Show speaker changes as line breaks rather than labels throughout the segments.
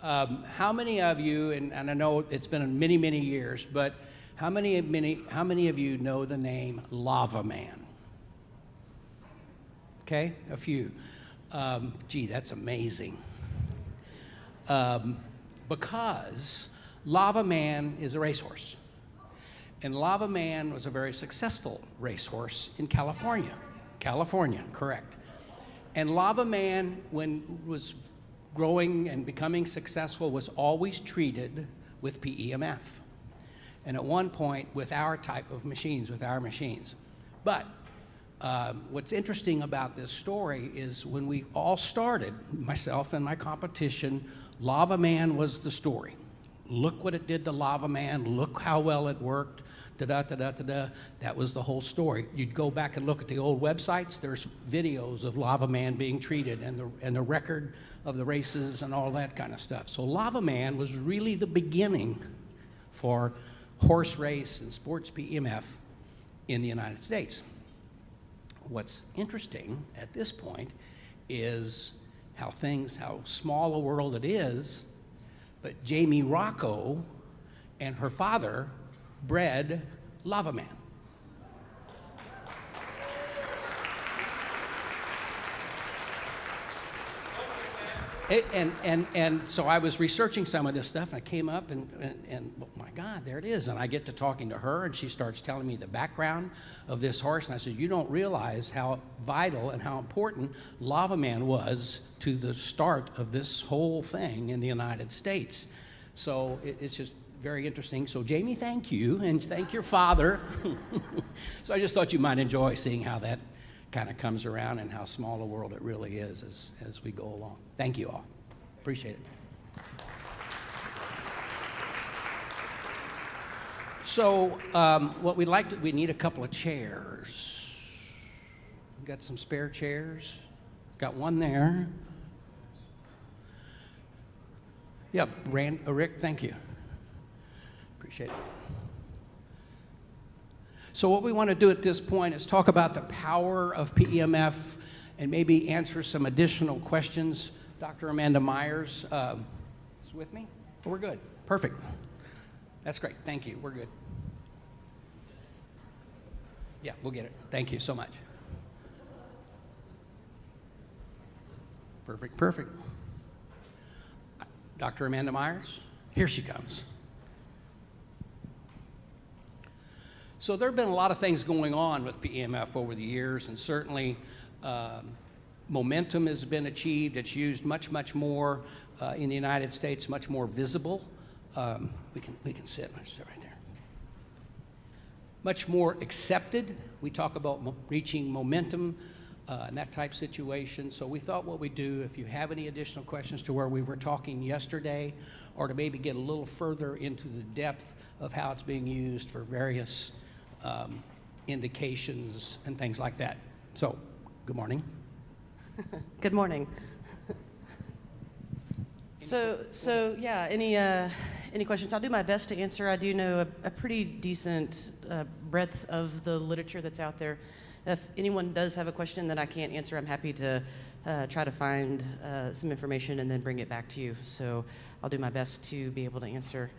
How many of you, and I know it's been many, many years, but how many of you know the name Lava Man? Okay, a few. Gee, that's amazing. Because Lava Man is a racehorse. And Lava Man was a very successful racehorse in California. California, correct. And Lava Man, when was growing and becoming successful, was always treated with PEMF. And at one point, with our type of machines, with our machines. But what's interesting about this story is when we all started, myself and my competition, Lava Man was the story. Look what it did to Lava Man, look how well it worked, da-da-da-da-da-da. That was the whole story. You'd go back and look at the old websites, there's videos of Lava Man being treated and the record of the races and all that kind of stuff. So Lava Man was really the beginning for horse race and sports PEMF in the United States. What's interesting at this point is how small a world it is, but Jamie Rocco and her father bred Lava Man. And so I was researching some of this stuff, and I came up and oh my God, there it is. And I get to talking to her, and she starts telling me the background of this horse. And I said, you don't realize how vital and how important Lava Man was to the start of this whole thing in the United States. So it's just very interesting. So Jamie, thank you, and thank your father. So I just thought you might enjoy seeing how that kind of comes around and how small a world it really is as we go along. Thank you all. Appreciate it. So what we'd like to, we need a couple of chairs. We've got some spare chairs. Got one there. Yeah, Rick, thank you. Appreciate it. So what we want to do at this point is talk about the power of PEMF and maybe answer some additional questions. Dr. Amanda Myers is with me? Oh, we're good. Perfect. That's great. Thank you. We're good. Yeah, we'll get it. Thank you so much. Perfect, perfect. Dr. Amanda Myers, here she comes. So there have been a lot of things going on with PEMF over the years, and certainly momentum has been achieved. It's used much, much more in the United States, much more visible. We can sit right there. Much more accepted. We talk about reaching momentum and that type situation. So we thought what we'd do, if you have any additional questions to where we were talking yesterday, or to maybe get a little further into the depth of how it's being used for various indications and things like that. So, good morning.
Good morning. So yeah, any questions? I'll do my best to answer. I do know a pretty decent breadth of the literature that's out there. If anyone does have a question that I can't answer, I'm happy to try to find some information and then bring it back to you. So I'll do my best to be able to answer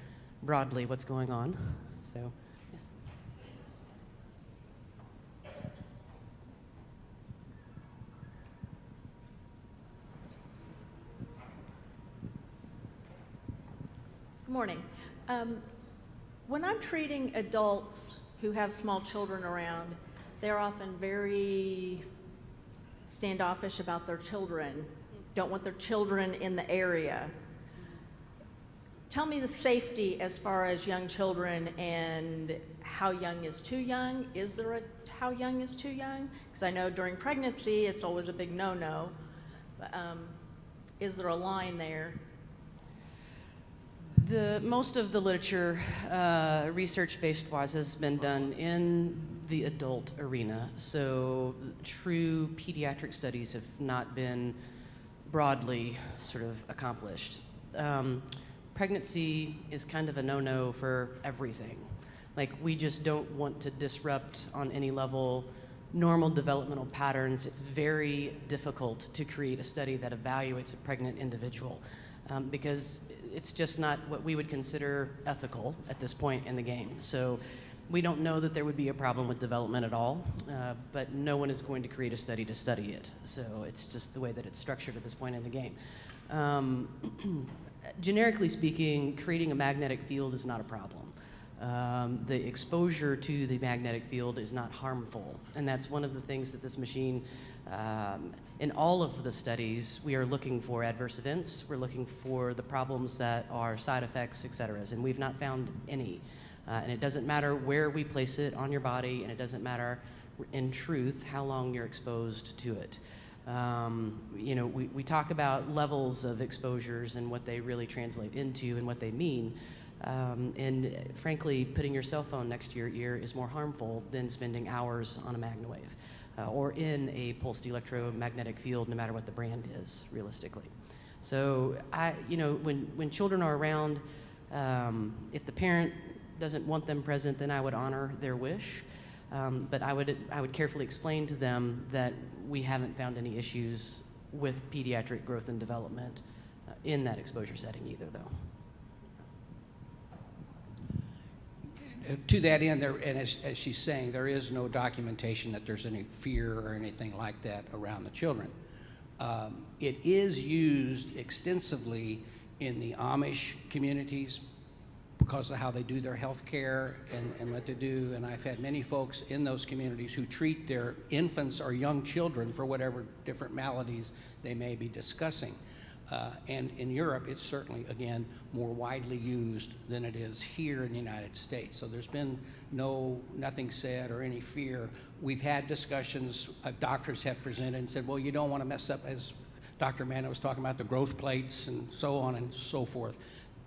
broadly what's going on. So, yes.
Good morning. When I'm treating adults who have small children around, they're often very standoffish about their children, don't want their children in the area. Tell me the safety as far as young children and how young is too young. Is there a how young is too young? Because I know during pregnancy it's always a big no-no. But, is there a line there?
Most of the literature, research-based wise, has been done in the adult arena. So true pediatric studies have not been broadly sort of accomplished. Pregnancy is kind of a no-no for everything. Like, we just don't want to disrupt on any level normal developmental patterns. It's very difficult to create a study that evaluates a pregnant individual because it's just not what we would consider ethical at this point in the game. So we don't know that there would be a problem with development at all, but no one is going to create a study to study it. So it's just the way that it's structured at this point in the game. Generically speaking, creating a magnetic field is not a problem. The exposure to the magnetic field is not harmful, and that's one of the things that this machine, in all of the studies, we are looking for adverse events, we're looking for the problems that are side effects, et cetera, and we've not found any. And it doesn't matter where we place it on your body, and it doesn't matter, in truth, how long you're exposed to it. You know, we talk about levels of exposures and what they really translate into and what they mean. And frankly, putting your cell phone next to your ear is more harmful than spending hours on a MagnaWave or in a pulsed electromagnetic field, no matter what the brand is, realistically. So, you know, when children are around, if the parent doesn't want them present, then I would honor their wish. But I would carefully explain to them that we haven't found any issues with pediatric growth and development in that exposure setting either, though.
To that end, and as she's saying, there is no documentation that there's any fear or anything like that around the children. It is used extensively in the Amish communities because of how they do their health care and what they do. And I've had many folks in those communities who treat their infants or young children for whatever different maladies they may be discussing. And in Europe, it's certainly, again, more widely used than it is here in the United States. So there's been nothing said or any fear. We've had discussions, doctors have presented and said, well, you don't want to mess up, as Dr. Manna was talking about, the growth plates and so on and so forth.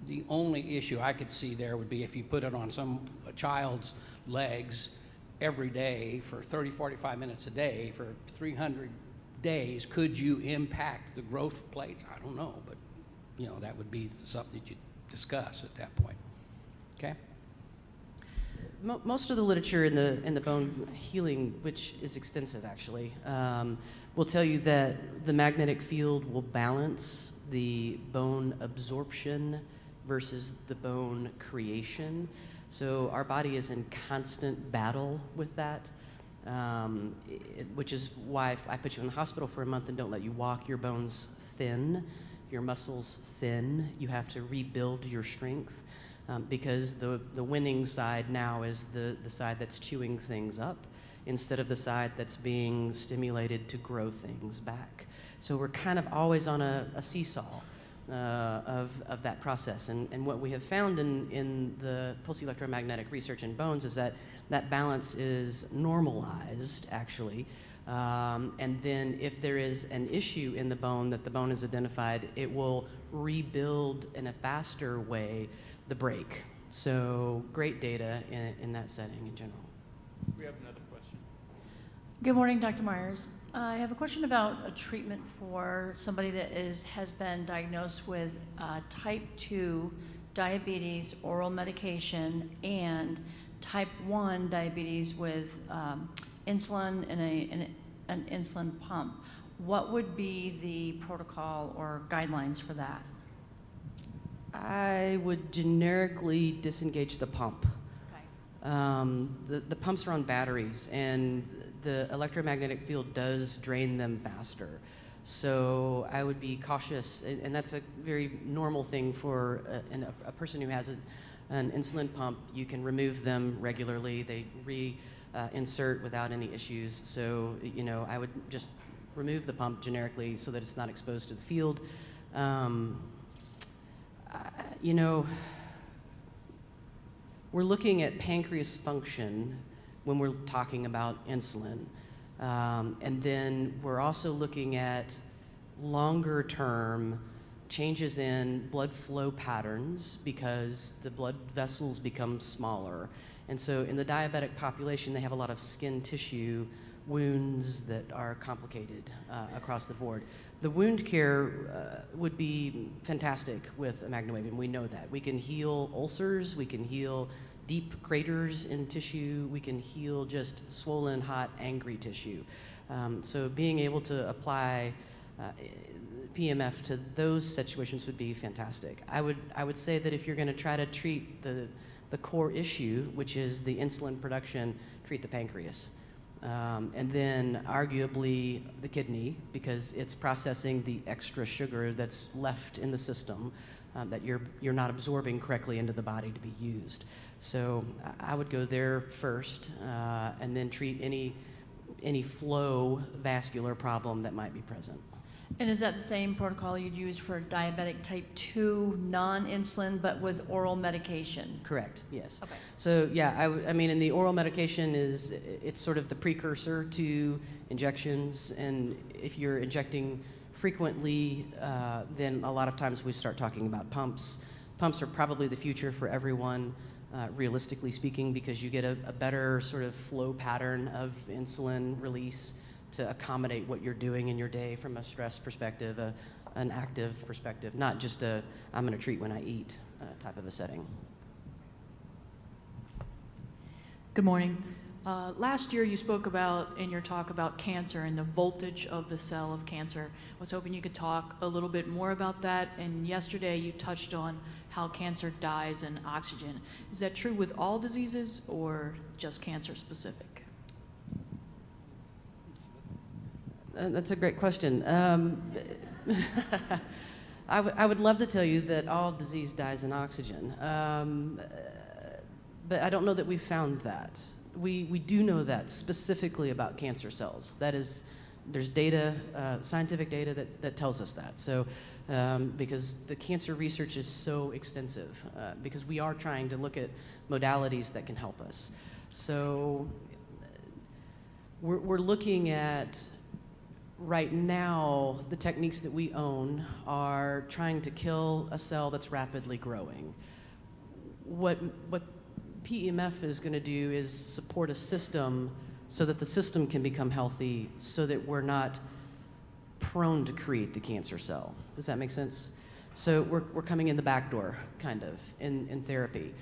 The only issue I could see there would be if you put it on a child's legs every day for 30, 45 minutes a day for 300 days, could you impact the growth plates? I don't know, but you know, that would be something that you discuss at that point. Okay?
Most of the literature in the bone healing, which is extensive actually, will tell you that the magnetic field will balance the bone absorption versus the bone creation. So our body is in constant battle with that, which is why I put you in the hospital for a month and don't let you walk. Your bones thin, your muscles thin. You have to rebuild your strength because the winning side now is the side that's chewing things up instead of the side that's being stimulated to grow things back. So we're kind of always on a seesaw of that process. And what we have found in the pulse electromagnetic research in bones is that that balance is normalized, actually. And then if there is an issue in the bone that the bone has identified, it will rebuild in a faster way the break. So great data in that setting in general.
We have another question.
Good morning, Dr. Myers. I have a question about a treatment for somebody that has been diagnosed with type 2 diabetes, oral medication, and type 1 diabetes with insulin and an insulin pump. What would be the protocol or guidelines for that?
I would generically disengage the pump.
Okay.
The pumps are on batteries, and the electromagnetic field does drain them faster. So I would be cautious, and that's a very normal thing for a person who has an insulin pump. You can remove them regularly. They reinsert without any issues. So, you know, I would just remove the pump generically so that it's not exposed to the field. You know, we're looking at pancreas function when we're talking about insulin. And then we're also looking at longer term changes in blood flow patterns because the blood vessels become smaller. And so in the diabetic population, they have a lot of skin tissue wounds that are complicated across the board. The wound care would be fantastic with a MagnaWave, and we know that. We can heal ulcers, we can heal deep craters in tissue, we can heal just swollen, hot, angry tissue. So being able to apply PEMF to those situations would be fantastic. I would say that if you're going to try to treat the core issue, which is the insulin production, treat the pancreas. And then arguably the kidney, because it's processing the extra sugar that's left in the system that you're not absorbing correctly into the body to be used. So I would go there first, and then treat any flow vascular problem that might be present.
And is that the same protocol you'd use for diabetic type 2 non-insulin, but with oral medication?
Correct, yes.
Okay.
So yeah, I mean, and the oral medication it's sort of the precursor to injections, and if you're injecting frequently, then a lot of times we start talking about pumps. Pumps are probably the future for everyone, realistically speaking, because you get a better sort of flow pattern of insulin release to accommodate what you're doing in your day from a stress perspective, an active perspective, not just I'm going to treat when I eat type of a setting.
Good morning. Last year you spoke about, in your talk, about cancer and the voltage of the cell of cancer. I was hoping you could talk a little bit more about that. And yesterday you touched on how cancer dies in oxygen. Is that true with all diseases or just cancer specific?
That's a great question. I would love to tell you that all disease dies in oxygen, but I don't know that we've found that. We do know that specifically about cancer cells. That is, there's data, scientific data that tells us that. So, because the cancer research is so extensive, because we are trying to look at modalities that can help us. So, we're looking at, right now, the techniques that we own are trying to kill a cell that's rapidly growing. What PEMF is going to do is support a system so that the system can become healthy, so that we're not prone to create the cancer cell. Does that make sense? So we're coming in the back door, kind of, in therapy.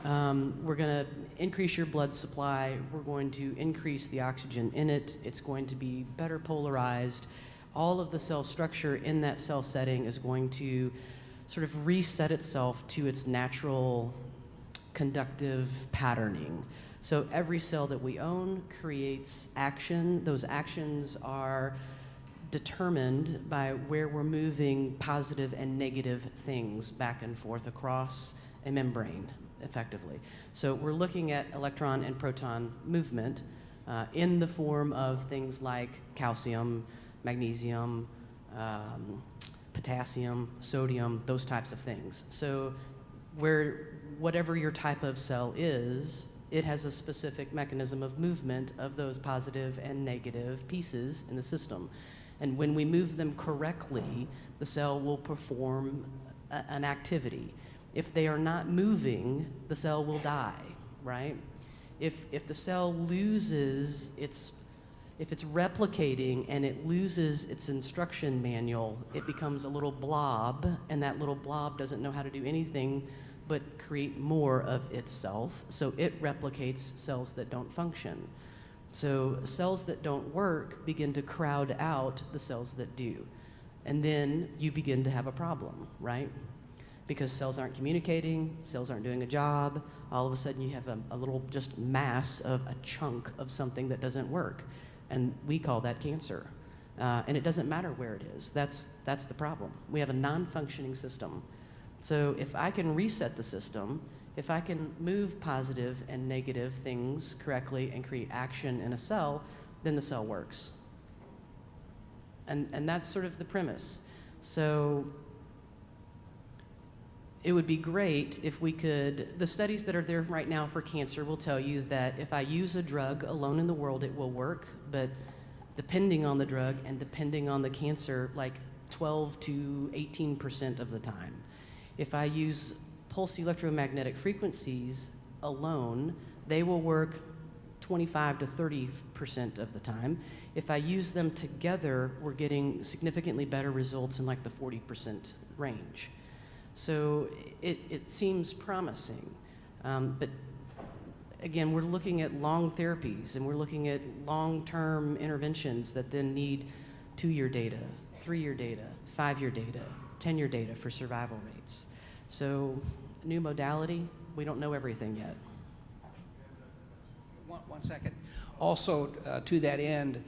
We're going to increase your blood supply. We're going to increase the oxygen in it. It's going to be better polarized. All of the cell structure in that cell setting is going to sort of reset itself to its natural conductive patterning. So every cell that we own creates action. Those actions are determined by where we're moving positive and negative things back and forth across a membrane, effectively. So we're looking at electron and proton movement in the form of things like calcium, magnesium, potassium, sodium, those types of things. So whatever your type of cell is, it has a specific mechanism of movement of those positive and negative pieces in the system. And when we move them correctly, the cell will perform an activity. If they are not moving, the cell will die, right? If the cell loses if it's replicating and it loses its instruction manual, it becomes a little blob, and that little blob doesn't know how to do anything but create more of itself, so it replicates cells that don't function. So cells that don't work begin to crowd out the cells that do. And then you begin to have a problem, right? Because cells aren't communicating, cells aren't doing a job, all of a sudden you have a little just mass of a chunk of something that doesn't work. And we call that cancer. And it doesn't matter where it is. That's the problem. We have a non-functioning system. So if I can reset the system, if I can move positive and negative things correctly and create action in a cell, then the cell works. And that's sort of the premise. So it would be great if we could, the studies that are there right now for cancer will tell you that if I use a drug alone in the world, it will work, but depending on the drug and depending on the cancer, like 12 to 18% of the time. If I use pulse electromagnetic frequencies alone, they will work 25 to 30% of the time. If I use them together, we're getting significantly better results in like the 40% range. So it seems promising, but again, we're looking at long therapies and we're looking at long-term interventions that then need 2-year data, 3-year data, 5-year data, 10-year data for survival rates. So new modality, we don't know everything yet.
One second. Also, to that end,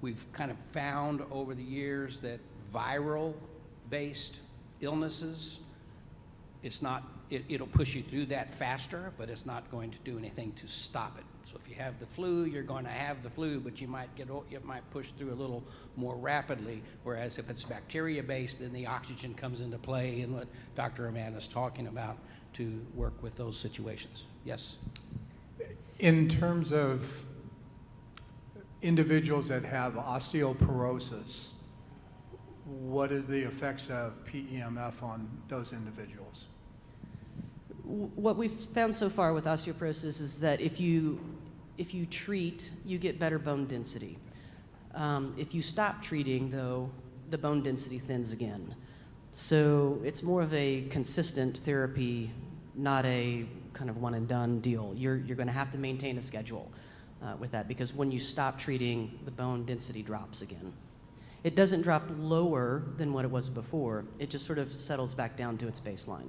we've kind of found over the years that viral-based illnesses, it'll push you through that faster, but it's not going to do anything to stop it. So if you have the flu, you're going to have the flu, but you might push through a little more rapidly. Whereas if it's bacteria-based, then the oxygen comes into play, and what Dr. Amanda's talking about to work with those situations. Yes.
In terms of individuals that have osteoporosis, what is the effects of PEMF on those individuals?
What we've found so far with osteoporosis is that if you treat, you get better bone density. If you stop treating, though, the bone density thins again. So it's more of a consistent therapy, not a kind of one and done deal. You're going to have to maintain a schedule with that, because when you stop treating, the bone density drops again. It doesn't drop lower than what it was before. It just sort of settles back down to its baseline.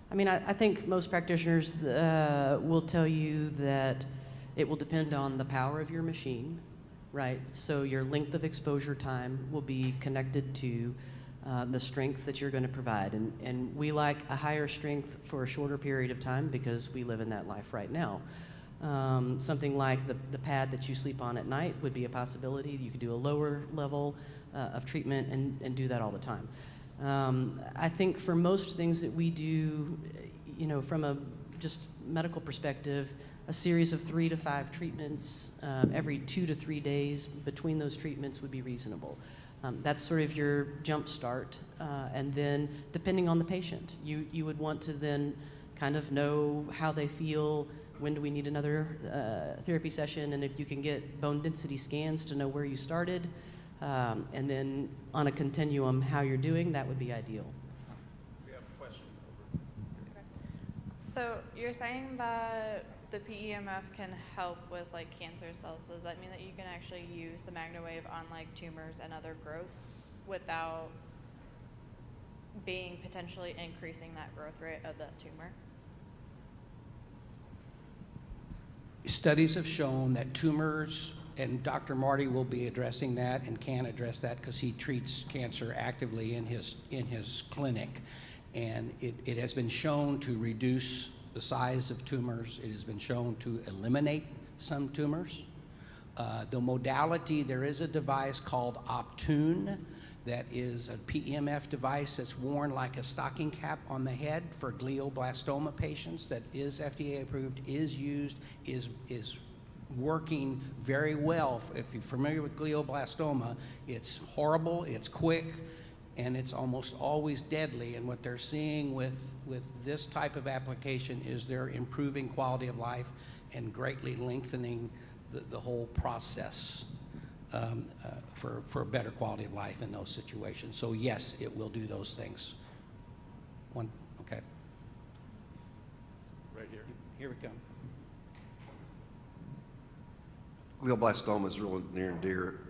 I mean, I think most practitioners will tell you that it will depend on the power of your machine, right? So your length of exposure time will be connected to the strength that you're going to provide. And we like a higher strength for a shorter period of time because we live in that life right now. Something like the pad that you sleep on at night would be a possibility. You could do a lower level of treatment and do that all the time. I think for most things that we do, you know, from a just medical perspective, a series of 3 to 5 treatments every 2 to 3 days between those treatments would be reasonable. That's sort of your jump start. And then depending on the patient, you would want to then kind of know how they feel, when do we need another therapy session, and if you can get bone density scans to know where you started, and then on a continuum how you're doing, that would be ideal.
We have a question.
Okay. So you're saying that the PEMF can help with like cancer cells. So does that mean that you can actually use the MagnaWave on like tumors and other growths without being potentially increasing that growth rate of that tumor?
Studies have shown that tumors, and Dr. Marty will be addressing that and can address that because he treats cancer actively in his clinic. And it has been shown to reduce the size of tumors. It has been shown to eliminate some tumors. The modality, there is a device called Optune that is a PEMF device that's worn like a stocking cap on the head for glioblastoma patients, that is FDA approved, is used, is working very well. If you're familiar with glioblastoma, it's horrible, it's quick, and it's almost always deadly. And what they're seeing with this type of application is they're improving quality of life and greatly lengthening the whole process for a better quality of life in those situations. So yes, it will do those things. Okay.
Right here.
Here we come.
Glioblastoma is real near and dear.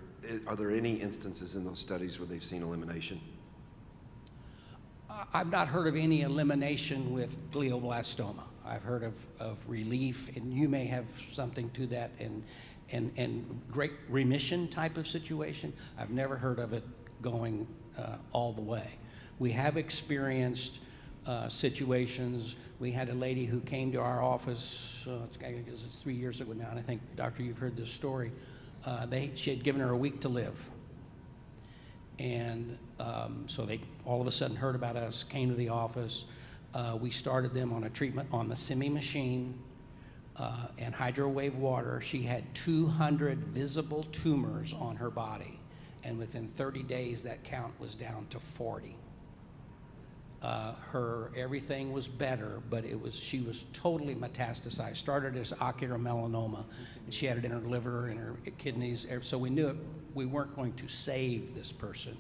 Are there any instances in those studies where they've seen elimination?
I've not heard of any elimination with glioblastoma. I've heard of relief, and you may have something to that, and great remission type of situation. I've never heard of it going all the way. We have experienced situations. We had a lady who came to our office, I guess it's 3 years ago now, and I think, Doctor, you've heard this story. She had given her a week to live. And so they all of a sudden heard about us, came to the office. We started them on a treatment on the semi machine and hydrowave water. She had 200 visible tumors on her body. And within 30 days, that count was down to 40. Everything was better, but she was totally metastasized. Started as ocular melanoma, and she had it in her liver and her kidneys. So we knew we weren't going to save this person,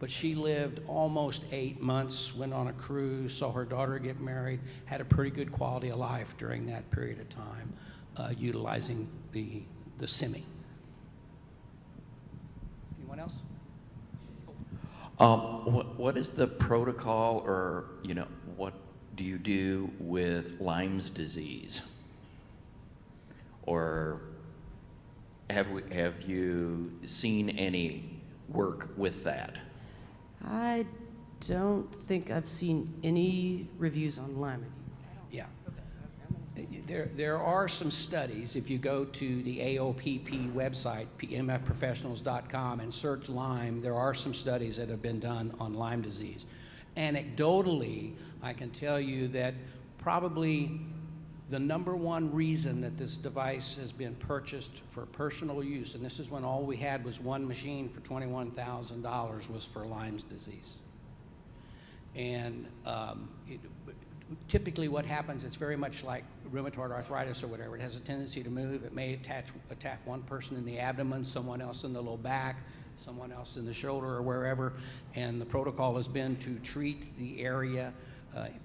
but she lived almost 8 months, went on a cruise, saw her daughter get married, had a pretty good quality of life during that period of time, utilizing the SIMI. Anyone else?
What is the protocol, or what do you do with Lyme's disease? Or have you seen any work with that?
I don't think I've seen any reviews on Lyme.
Yeah. There are some studies. If you go to the AOPP website, PEMFprofessionals.com, and search Lyme, there are some studies that have been done on Lyme disease. Anecdotally, I can tell you that probably the number one reason that this device has been purchased for personal use, and this is when all we had was one machine for $21,000, was for Lyme's disease. And typically what happens, it's very much like rheumatoid arthritis or whatever. It has a tendency to move. It may attack one person in the abdomen, someone else in the low back, someone else in the shoulder or wherever. And the protocol has been to treat the area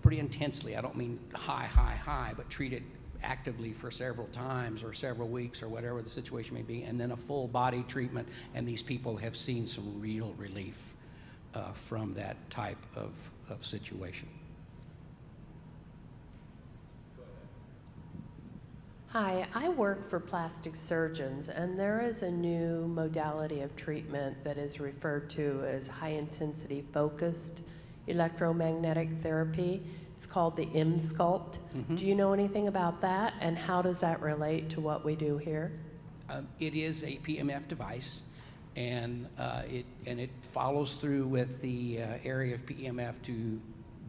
pretty intensely. I don't mean high, but treat it actively for several times or several weeks or whatever the situation may be, and then a full body treatment. And these people have seen some real relief from that type of situation.
Hi, I work for plastic surgeons, and there is a new modality of treatment that is referred to as high-intensity focused electromagnetic therapy. It's called the M-Sculpt.
Mm-hmm.
Do you know anything about that, and how does that relate to what we do here?
It is a PEMF device, and it follows through with the area of PEMF to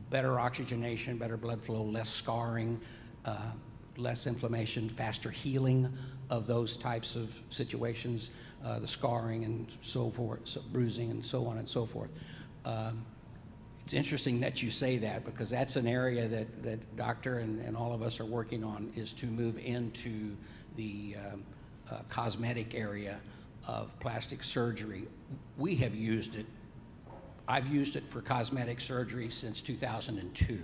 better oxygenation, better blood flow, less scarring, less inflammation, faster healing of those types of situations, the scarring and so forth, bruising and so on and so forth. It's interesting that you say that, because that's an area that doctor and all of us are working on, is to move into the cosmetic area of plastic surgery. We have used it. I've used it for cosmetic surgery since 2002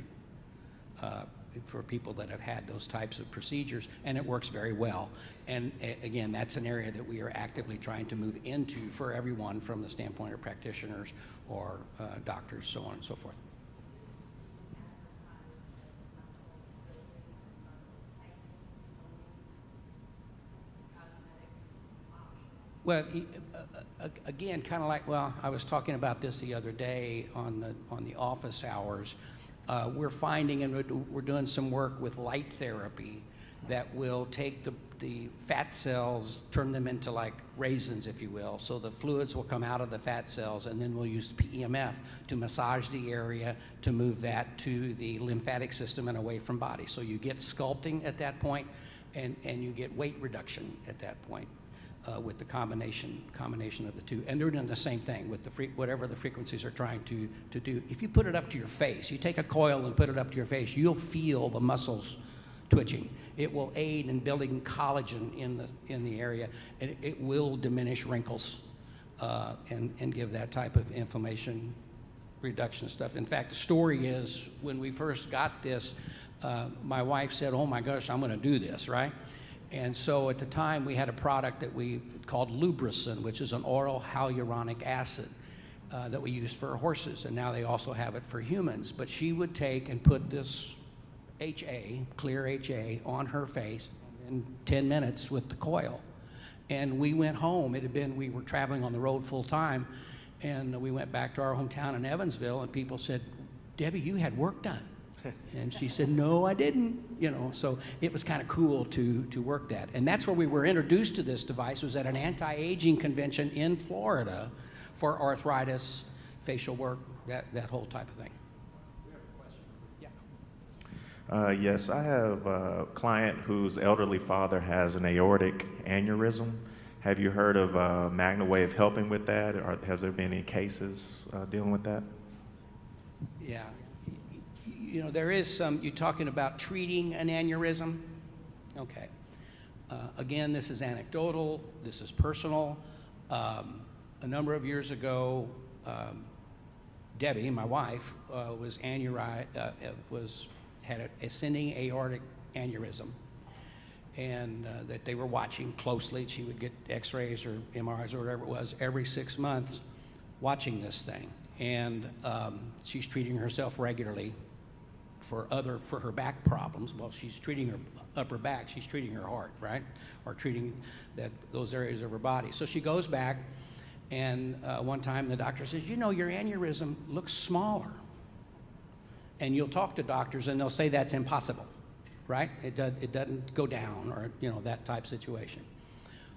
for people that have had those types of procedures, and it works very well. And again, that's an area that we are actively trying to move into for everyone, from the standpoint of practitioners or doctors, so on and so forth. Well, again, kind of like, well, I was talking about this the other day on the office hours. We're finding, and we're doing some work with light therapy that will take the fat cells, turn them into like raisins, if you will. So the fluids will come out of the fat cells, and then we'll use PEMF to massage the area to move that to the lymphatic system and away from body. So you get sculpting at that point, and you get weight reduction at that point. With the combination of the two. And they're doing the same thing with whatever the frequencies are trying to do. If you put it up to your face, you take a coil and put it up to your face, you'll feel the muscles twitching. It will aid in building collagen in the area, and it will diminish wrinkles and give that type of inflammation reduction stuff. In fact, the story is, when we first got this, my wife said, "Oh my gosh, I'm gonna do this," right? And so at the time, we had a product that we called Lubricin, which is an oral hyaluronic acid that we used for horses, and now they also have it for humans. But she would take and put this clear HA, on her face in 10 minutes with the coil. And we went home. We were traveling on the road full time, and we went back to our hometown in Evansville, and people said, "Debbie, you had work done." And she said, "No, I didn't." So it was kind of cool to work that. And that's where we were introduced to this device, was at an anti-aging convention in Florida for arthritis, facial work, that whole type of thing. We have a question. Yeah.
Yes, I have a client whose elderly father has an aortic aneurysm. Have you heard of MagnaWave helping with that, or has there been any cases dealing with that?
Yeah. There is some, you're talking about treating an aneurysm? Okay. Again, this is anecdotal, this is personal. A number of years ago, Debbie, my wife, had an ascending aortic aneurysm, and that they were watching closely. She would get X-rays or MRIs or whatever it was every 6 months, watching this thing. And she's treating herself regularly for her back problems. Well, she's treating her upper back, she's treating her heart, right? Or treating those areas of her body. So she goes back, and one time the doctor says, you know, your aneurysm looks smaller. And you'll talk to doctors and they'll say that's impossible, right? It doesn't go down, or, you know, that type situation.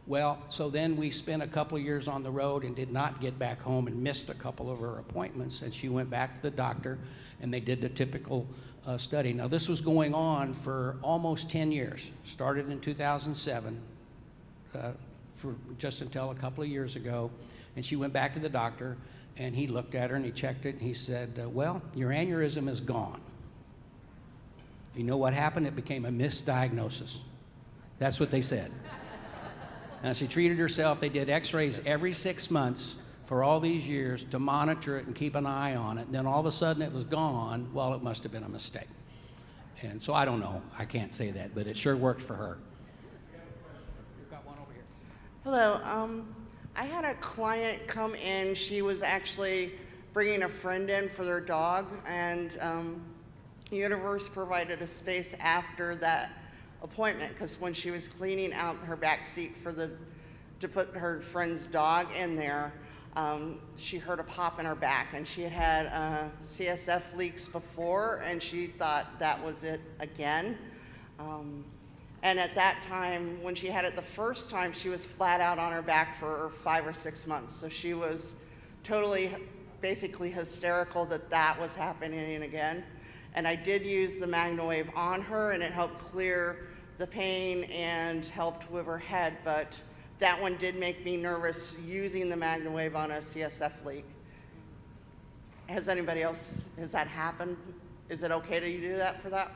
Well, so then we spent a couple of years on the road and did not get back home and missed a couple of her appointments, and she went back to the doctor and they did the typical study. Now, this was going on for almost 10 years. Started in 2007, for just until a couple of years ago, and she went back to the doctor, and he looked at her and he checked it and he said, well, your aneurysm is gone. You know what happened? It became a misdiagnosis. That's what they said. Now, she treated herself. They did X-rays every 6 months for all these years to monitor it and keep an eye on it. And then all of a sudden it was gone. Well, it must have been a mistake. And so I don't know. I can't say that, but it sure worked for her. You've got one over here.
Hello. I had a client come in. She was actually bringing a friend in for their dog, and Universe provided a space after that appointment, because when she was cleaning out her back seat to put her friend's dog in there, she heard a pop in her back, and she had CSF leaks before, and she thought that was it again. And at that time, when she had it the first time, she was flat out on her back for 5 or 6 months. So she was totally, basically hysterical that was happening again. And I did use the MagnaWave on her, and it helped clear the pain and helped with her head. But that one did make me nervous, using the MagnaWave on a CSF leak. Has that happened? Is it okay to do that for that?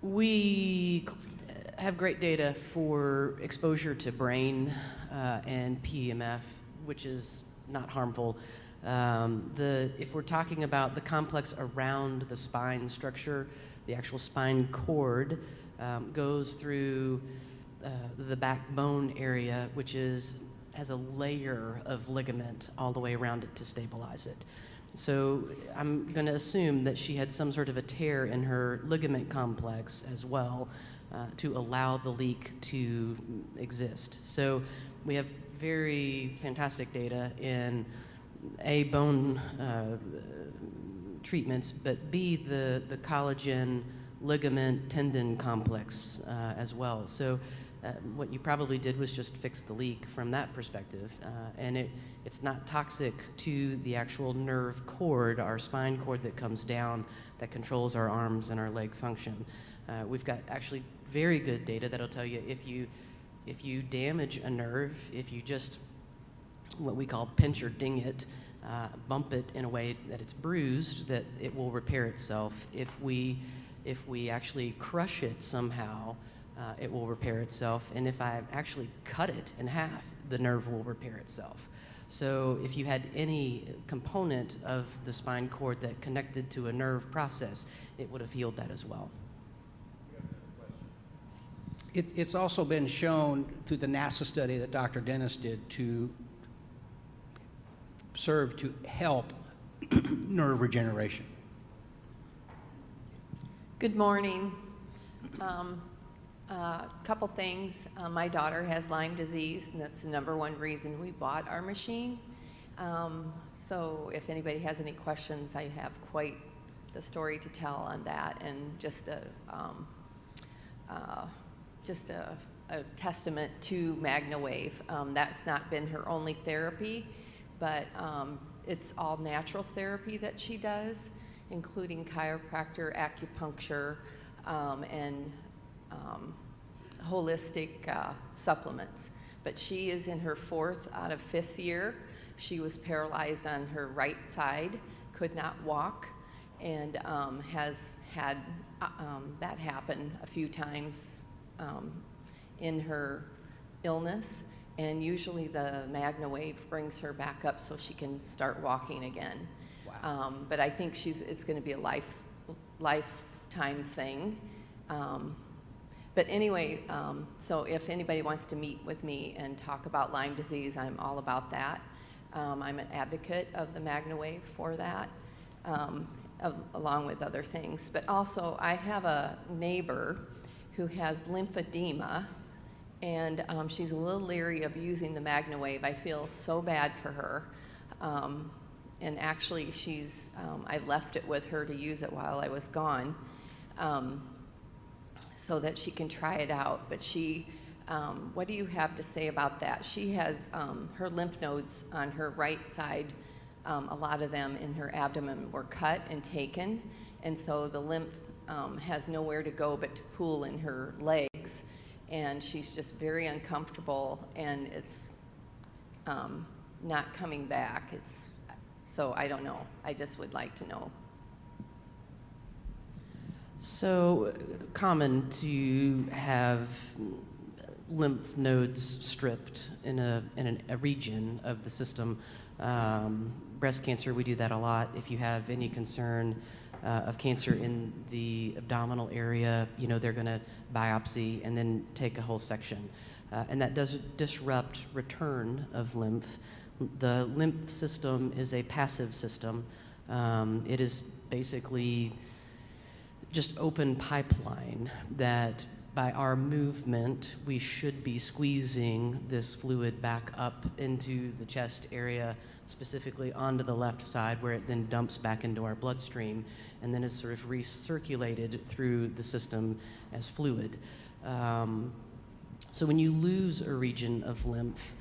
We have great data for exposure to brain and PEMF, which is not harmful. If we're talking about the complex around the spine structure, the actual spine cord goes through the backbone area, which has a layer of ligament all the way around it to stabilize it. So I'm going to assume that she had some sort of a tear in her ligament complex as well to allow the leak to exist. So we have very fantastic data in A, bone treatments, but B, the collagen ligament tendon complex as well. So what you probably did was just fix the leak from that perspective, and it's not toxic to the actual nerve cord, our spine cord that comes down that controls our arms and our leg function. We've got actually very good data that'll tell you if you damage a nerve, if you just what we call pinch or ding it, bump it in a way that it's bruised, that it will repair itself. If we actually crush it somehow, it will repair itself. And if I actually cut it in half, the nerve will repair itself. So if you had any component of the spine cord that connected to a nerve process, it would have healed that as well.
It's also been shown through the NASA study that Dr. Dennis did to serve to help nerve regeneration.
Good morning. Couple things. My daughter has Lyme disease, and that's the #1 reason we bought our machine. So if anybody has any questions, I have quite the story to tell on that, and just a testament to MagnaWave. That's not been her only therapy, but it's all natural therapy that she does, including chiropractor, acupuncture, and holistic supplements. But she is in her 4th out of 5th year. She was paralyzed on her right side, could not walk, and has had that happen a few times in her illness. And usually the MagnaWave brings her back up so she can start walking again. But I think it's going to be a lifetime thing. But anyway, so if anybody wants to meet with me and talk about Lyme disease, I'm all about that. I'm an advocate of the MagnaWave for that, along with other things. But also, I have a neighbor who has lymphedema, and she's a little leery of using the MagnaWave. I feel so bad for her. And actually, I left it with her to use it while I was gone, so that she can try it out. But what do you have to say about that? She has her lymph nodes on her right side, a lot of them in her abdomen were cut and taken, and so the lymph has nowhere to go but to pool in her legs, and she's just very uncomfortable, and it's not coming back. So I don't know. I just would like to know.
So common to have lymph nodes stripped in a region of the system. Breast cancer, we do that a lot. If you have any concern of cancer in the abdominal area, they're going to biopsy and then take a whole section. And that does disrupt return of lymph. The lymph system is a passive system. It is basically just open pipeline that by our movement, we should be squeezing this fluid back up into the chest area, specifically onto the left side, where it then dumps back into our bloodstream and then is sort of recirculated through the system as fluid. So when you lose a region of lymph,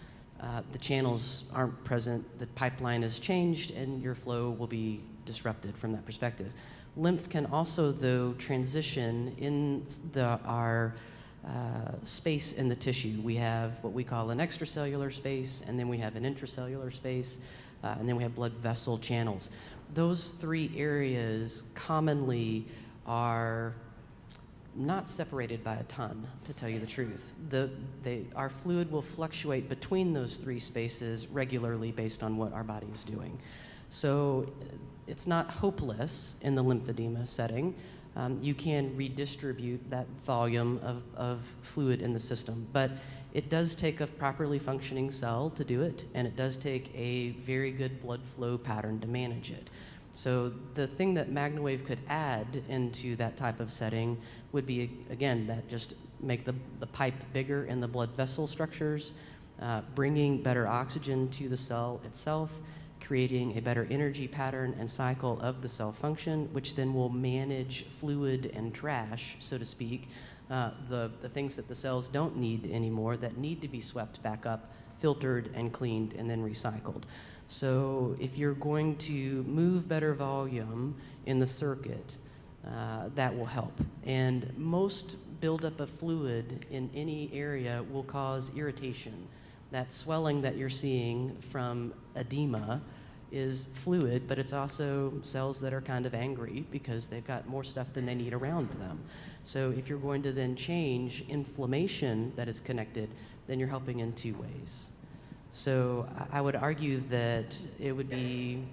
the channels aren't present, the pipeline is changed, and your flow will be disrupted from that perspective. Lymph can also, though, transition in our space in the tissue. We have what we call an extracellular space, and then we have an intracellular space, and then we have blood vessel channels. Those three areas commonly are not separated by a ton, to tell you the truth. Our fluid will fluctuate between those three spaces regularly based on what our body is doing. So it's not hopeless in the lymphedema setting. You can redistribute that volume of fluid in the system, but it does take a properly functioning cell to do it, and it does take a very good blood flow pattern to manage it. So the thing that MagnaWave could add into that type of setting would be, again, that just make the pipe bigger in the blood vessel structures, bringing better oxygen to the cell itself, creating a better energy pattern and cycle of the cell function, which then will manage fluid and trash, so to speak, the things that the cells don't need anymore that need to be swept back up, filtered and cleaned, and then recycled. So if you're going to move better volume in the circuit, that will help. And most buildup of fluid in any area will cause irritation. That swelling that you're seeing from edema is fluid, but it's also cells that are kind of angry because they've got more stuff than they need around them. So if you're going to then change inflammation that is connected, then you're helping in two ways. So I would argue that it would be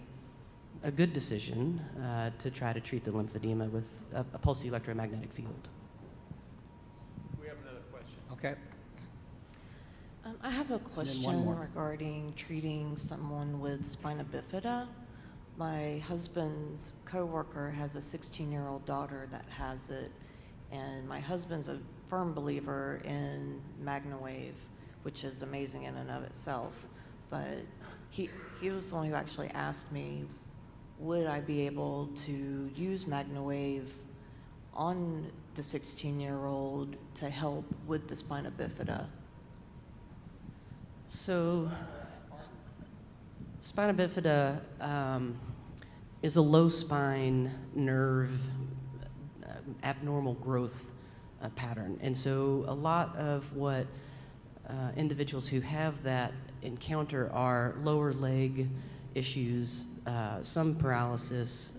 a good decision to try to treat the lymphedema with a pulse electromagnetic field.
We have another question.
Okay.
I have a
one
question
more.
regarding treating someone with spina bifida. My husband's coworker has a 16-year-old daughter that has it, and my husband's a firm believer in MagnaWave, which is amazing in and of itself. But he was the one who actually asked me, would I be able to use MagnaWave on the 16-year-old to help with the spina bifida?
So spina bifida is a low spine nerve abnormal growth pattern. And so a lot of what individuals who have that encounter are lower leg issues, some paralysis,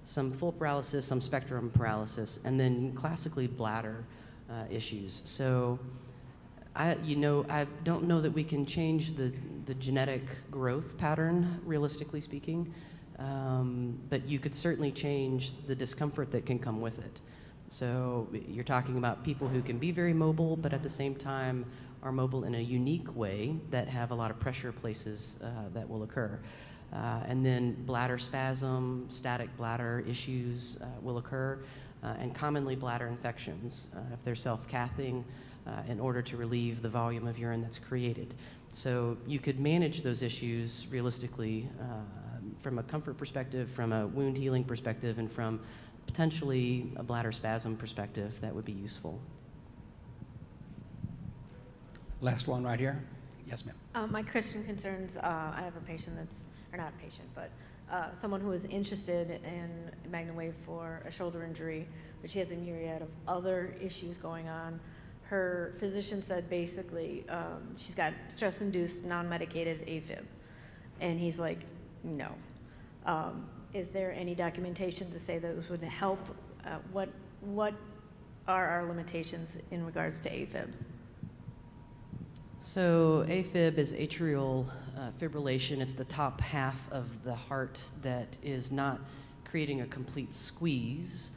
some full paralysis, some spectrum paralysis, and then classically bladder issues. So I don't know that we can change the genetic growth pattern, realistically speaking, but you could certainly change the discomfort that can come with it. So you're talking about people who can be very mobile, but at the same time are mobile in a unique way that have a lot of pressure places that will occur. And then bladder spasm, static bladder issues will occur, and commonly bladder infections if they're self-cathing in order to relieve the volume of urine that's created. So you could manage those issues realistically from a comfort perspective, from a wound healing perspective, and from potentially a bladder spasm perspective that would be useful.
Last one right here. Yes, ma'am.
My Christian concerns, I have a patient that's, or not a patient, but someone who is interested in MagnaWave for a shoulder injury, but she has a myriad of other issues going on. Her physician said basically she's got stress-induced, non-medicated AFib. And he's like, no. Is there any documentation to say those would help? What are our limitations in regards to AFib?
So AFib is atrial fibrillation. It's the top half of the heart that is not creating a complete squeeze.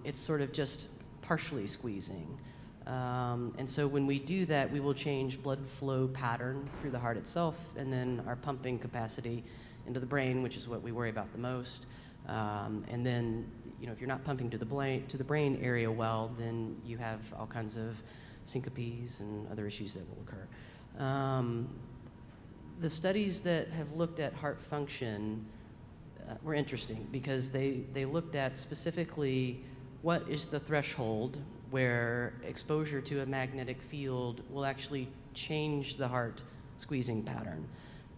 It's sort of just partially squeezing. And so when we do that, we will change blood flow pattern through the heart itself, and then our pumping capacity into the brain, which is what we worry about the most. And then, if you're not pumping to the brain area well, then you have all kinds of syncopes and other issues that will occur. The studies that have looked at heart function were interesting because they looked at specifically what is the threshold where exposure to a magnetic field will actually change the heart squeezing pattern.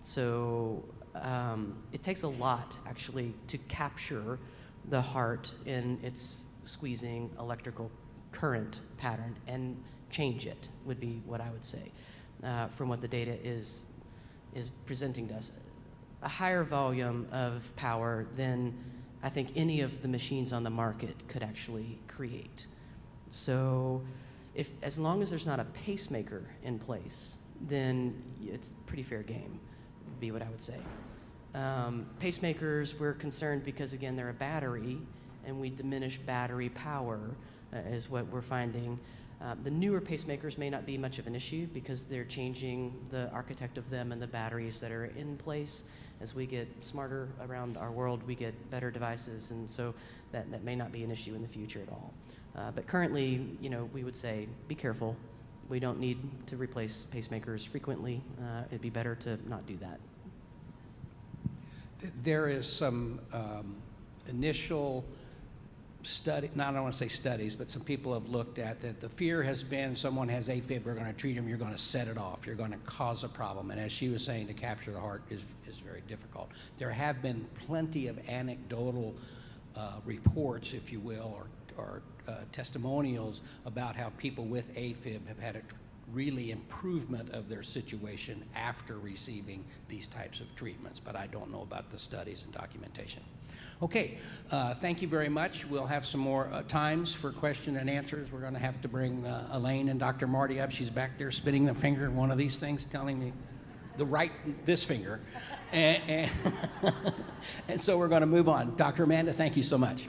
So it takes a lot actually to capture the heart in its squeezing electrical current pattern and change it, would be what I would say from what the data is presenting to us. A higher volume of power than I think any of the machines on the market could actually create. So as long as there's not a pacemaker in place, then it's pretty fair game, would be what I would say. Pacemakers, we're concerned because, again, they're a battery, and we diminish battery power is what we're finding. The newer pacemakers may not be much of an issue because they're changing the architect of them and the batteries that are in place. As we get smarter around our world, we get better devices, and so that may not be an issue in the future at all. But currently, we would say, be careful. We don't need to replace pacemakers frequently. It'd be better to not do that.
There is some initial study, I don't want to say studies, but some people have looked at that. The fear has been someone has AFib, we're going to treat them, you're going to set it off, you're going to cause a problem. And as she was saying, to capture the heart is very difficult. There have been plenty of anecdotal reports, if you will, or testimonials about how people with AFib have had a really improvement of their situation after receiving these types of treatments, but I don't know about the studies and documentation. Okay, thank you very much. We'll have some more times for question and answers. We're going to have to bring Elaine and Dr. Marty up. She's back there spinning the finger, one of these things, telling me this finger. And so we're going to move on. Dr. Amanda, thank you so much.